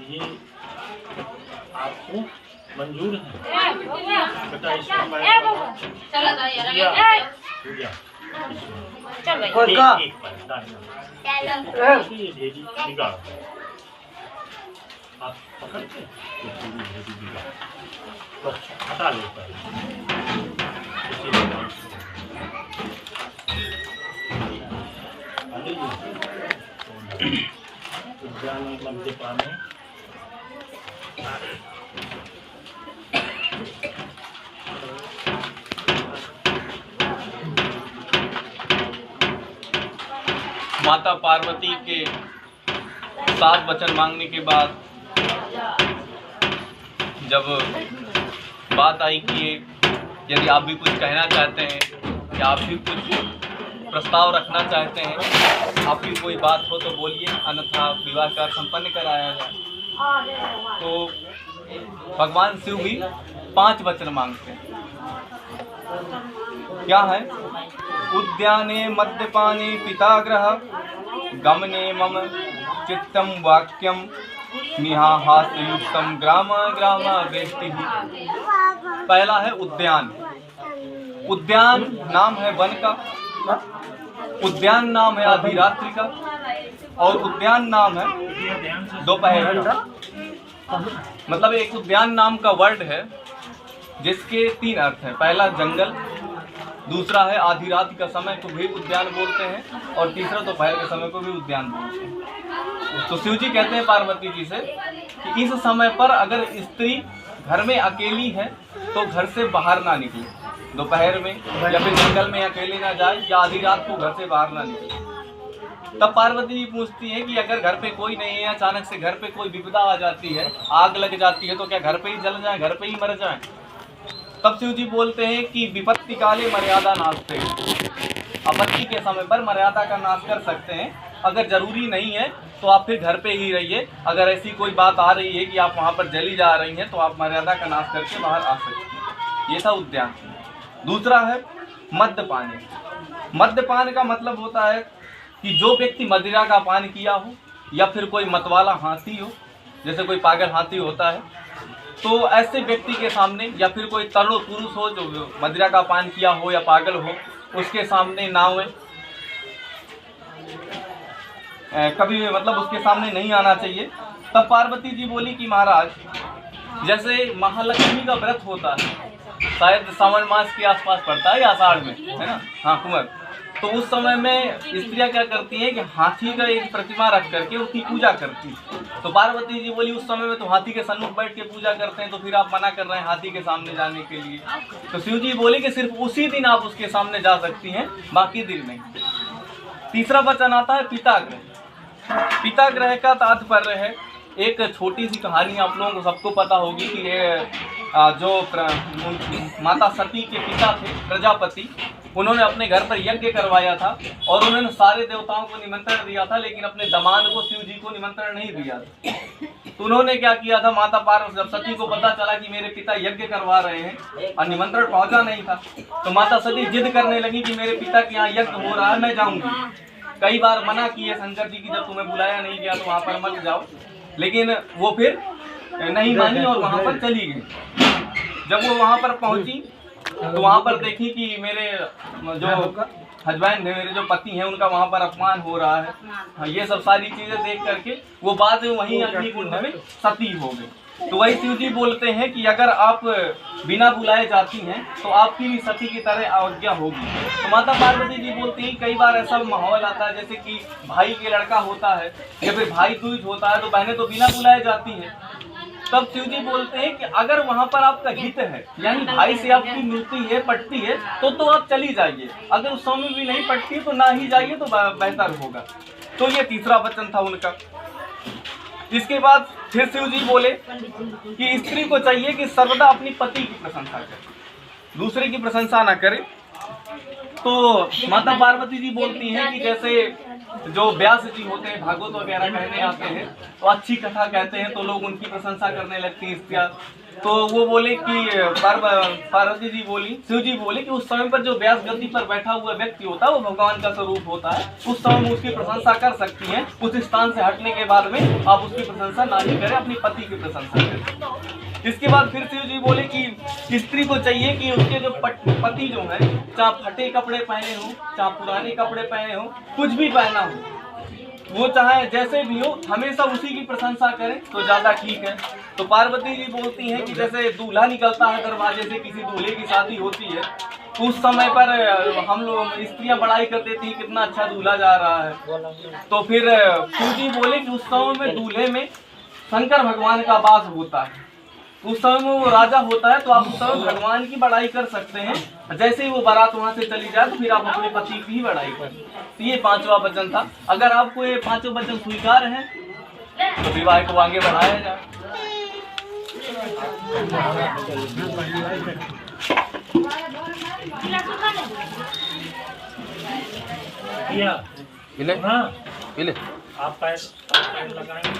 ये आपको मंजूर है बेटा? इसमें मैं आप पकड़ते हटा लेता है। उद्यान मद्यपान में माता पार्वती के 7 वचन मांगने के बाद जब बात आई कि यदि आप भी कुछ कहना चाहते हैं या आप भी कुछ प्रस्ताव रखना चाहते हैं, आपकी कोई बात हो तो बोलिए, अन्यथा विवाह कार्य संपन्न कराया जाए। तो भगवान शिव भी 5 वचन मांगते हैं। क्या है? उद्याने मद्यपाने पिताग्रह गमने मम चित्तम वाक्यम निहाहास्ययुक्तम ग्राम ग्राम वेष्टि। पहला है उद्यान। उद्यान नाम है वन का, उद्यान नाम है आधी रात्रि का, और उद्यान नाम है दोपहर का। मतलब एक उद्यान नाम का वर्ड है जिसके 3 अर्थ हैं। पहला जंगल, दूसरा है आधी रात का समय को भी उद्यान बोलते हैं, और तीसरा दोपहर के समय को भी उद्यान बोलते हैं। तो शिव जी कहते हैं पार्वती जी से कि इस समय पर अगर स्त्री घर में अकेली है तो घर से बाहर ना निकले, दोपहर में या फिर जंगल में अकेले ना जाए, या आधी रात को घर से बाहर ना निकले। तब पार्वती जी पूछती है कि अगर घर पे कोई नहीं है, अचानक से घर पे कोई विपदा आ जाती है, आग लग जाती है, तो क्या घर पे ही जल जाए, घर पे ही मर जाए? तब शिव जी बोलते हैं कि विपत्ति काले मर्यादा नाशते। आपत्ति के समय पर मर्यादा का नाश कर सकते हैं। अगर जरूरी नहीं है तो आप फिर घर पे ही रहिए। अगर ऐसी कोई बात आ रही है कि आप वहाँ पर जली जा रही हैं तो आप मर्यादा का नाश करके बाहर आ सकते हैं। ये था उद्यान। दूसरा है मद्यपान। मद्यपान का मतलब होता है कि जो व्यक्ति मदिरा का पान किया हो, या फिर कोई मतवाला हाथी हो, जैसे कोई पागल हाथी होता है, तो ऐसे व्यक्ति के सामने, या फिर कोई तरुण पुरुष हो जो मदिरा का पान किया हो या पागल हो, उसके सामने ना आए, कभी मतलब उसके सामने नहीं आना चाहिए। तब पार्वती जी बोली कि महाराज, जैसे महालक्ष्मी का व्रत होता है, शायद सावन मास के आसपास पड़ता है या आषाढ़ में, है ना? हाँ, कुंवर। तो उस समय में स्त्रियां क्या करती हैं कि हाथी का एक प्रतिमा रख करके उसकी पूजा करती हैं। तो पार्वती जी बोली उस समय में तो हाथी के सन्मुख बैठ के पूजा करते हैं, तो फिर आप मना कर रहे हैं हाथी के सामने जाने के लिए। तो शिव जी बोले कि सिर्फ उसी दिन आप उसके सामने जा सकती हैं, बाकी दिन नहीं। तीसरा वचन आता है पिताग्रह। पिताग्रह का तात्पर्य है, एक छोटी सी कहानी आप लोगों को सबको पता होगी कि जो माता सती के पिता थे प्रजापति, उन्होंने अपने घर पर यज्ञ करवाया था और उन्होंने सारे देवताओं को निमंत्रण दिया था, लेकिन अपने दामाद को शिव जी को निमंत्रण नहीं दिया था। तो उन्होंने क्या किया था, माता पार्वती जब सती को पता चला कि मेरे पिता यज्ञ करवा रहे हैं और निमंत्रण पहुंचा नहीं था, तो माता सती जिद करने लगी कि मेरे पिता के यहाँ यज्ञ हो रहा है, मैं जाऊंगी। कई बार मना किए शंकर जी की, जब तुम्हें बुलाया नहीं गया तो वहाँ पर मत जाओ, लेकिन वो फिर नहीं मानी और वहाँ पर चली गई। जब वो वहाँ पर पहुँची तो वहाँ पर देखी कि मेरे जो हस्बैंड है, मेरे जो पति हैं, उनका वहाँ पर अपमान हो रहा है। हाँ, ये सब सारी चीजें देख करके वो बाद में वहीं अग्निकुंड में सती हो गई। तो वही शिव जी बोलते हैं कि अगर आप बिना बुलाए जाती हैं तो आपकी भी सती की तरह अवज्ञा होगी। तो माता पार्वती जी बोलती हैं कई बार ऐसा माहौल आता है, जैसे कि भाई के लड़का होता है या फिर भाई दूज होता है, तो बहनें तो बिना बुलाए जाती हैं। तब शिव जी बोलते हैं कि अगर वहाँ पर आपका हित है, यानी भाई से आपकी मिलती है, पटती है, तो आप चली जाइए। अगर उस समय भी नहीं पटती तो ना ही जाइए, तो बेहतर होगा। तो ये तीसरा वचन था उनका। इसके बाद फिर शिव जी बोले कि स्त्री को चाहिए कि सर्वदा अपनी पति की प्रशंसा करे, दूसरे की प्रशंसा ना करे। तो माता पार्वती जी बोलती हैं कि जैसे जो व्यास जी होते हैं, भागवत वगैरह कहने आते हैं, तो अच्छी कथा कहते हैं तो लोग उनकी प्रशंसा करने लगती हैं स्त्रियाँ। तो वो बोले कि पार्वती जी बोली, शिव जी बोले कि उस समय पर जो व्यास गद्दी पर बैठा हुआ व्यक्ति होता है वो भगवान का स्वरूप होता है। उस समय में उसकी प्रशंसा कर सकती हैं। उस स्थान से हटने के बाद में आप उसकी प्रशंसा ना ही करें, अपनी पति की प्रशंसा करें। इसके बाद फिर शिव जी बोले कि स्त्री को चाहिए कि उसके जो पति जो है, चाहे फटे कपड़े पहने हो, चाहे पुराने कपड़े पहने हो, कुछ भी पहना हो, वो चाहे जैसे भी हो, हमेशा उसी की प्रशंसा करें तो ज्यादा ठीक है। तो पार्वती जी बोलती हैं कि जैसे दूल्हा निकलता है दरवाजे से, किसी दूल्हे की शादी होती है, उस समय पर हम लोग स्त्रियां बड़ाई करते थी कितना अच्छा दूल्हा जा रहा है। तो फिर शिव जी बोले कि उस समय में दूल्हे में शंकर भगवान का वास होता है। उस समय में वो राजा होता है, तो आप उस समय भगवान की बड़ाई कर सकते हैं। जैसे ही वो बारात वहां से चली जाए तो फिर आप अपने पति की ही बड़ाई करें। तो ये 5वां वचन था। अगर आपको ये 5 वचन स्वीकार हैं तो विवाह को आगे बढ़ाया जाए। किया पीले हाँ पीले आप पैर लगाएंगे।